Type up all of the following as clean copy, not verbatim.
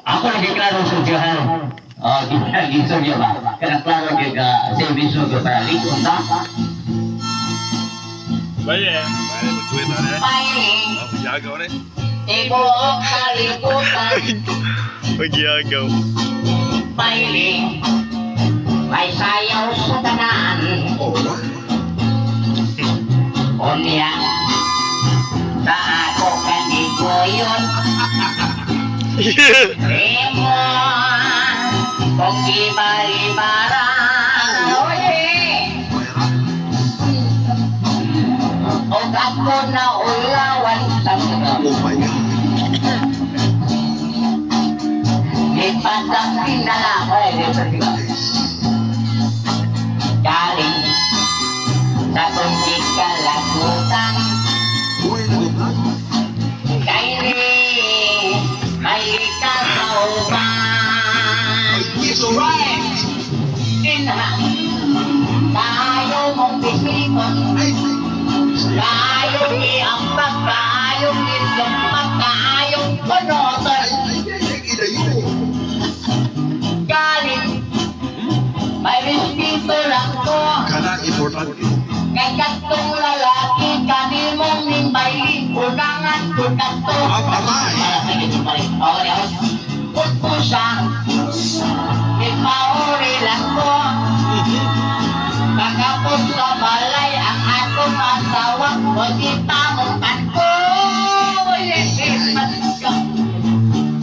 Ako lagi klaro sa Diyan. Oh, ginagin sa Diyan ba? Kaya klaro ka service ko para likod ta. Vaya, magtuwid na rin. Piling, Magyagaw rin. tibuok kalibutan. Magyagaw. Piling, may sayaw sa tanan. Unya, sa ako kaniguyon. Emo, kung ibari-barang. O ako na ulawan sa mga ipatak pinalakay. Galing sa kundi kalagutan. Kaili, may kasauban. Inha, tayo mong bisipan. Tayo iambag, tayo isumag, tayo panotan. Galing, may respeto lang ko. Kana importante. Kay katong lalaki, kanimong nimbay, ugangan ko kato. Amay. Putpusa, ipauri lang ko. Pagkapos sa balay, ang atong asawa, o di tamukan ko.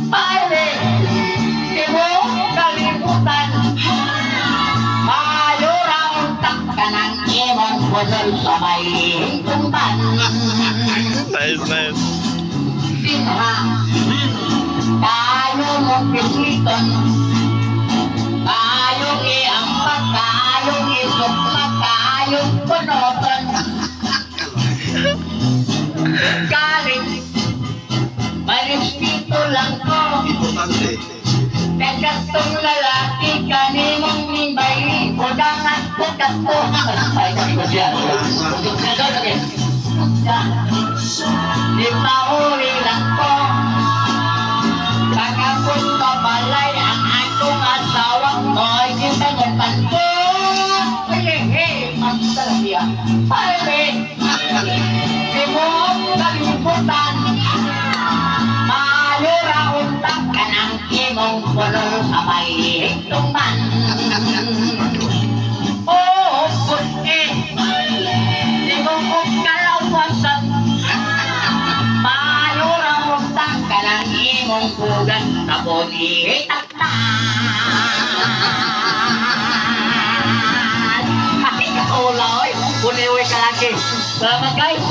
Pare, di mo kalimutan. Mayurang takka ng imong puson sa may hingkumban. Nice, nice. Sinha, tayo mong pisiton. Kayong iambag, kayong isukmak, kayong punoton. Galing, may respeto lang ko. Importante. Pagkatong lalaki, kanimong nimbay, udangan ko kato. Ay, ko siya. Di pauli lang ko. Pagkapos sa balay, ang atong asawa, mo'y kintangutan ko. Magsalabia. Pare, di mo kalimutan. Mayura untak ka ng imong punong sa may higtungman. Oo, puti. Di mo kong kalawasan. Mayura untak ka ng imong pugan sa bunihitak na. Ay, kaulaw. Puniwi ka lagi. Salamat guys.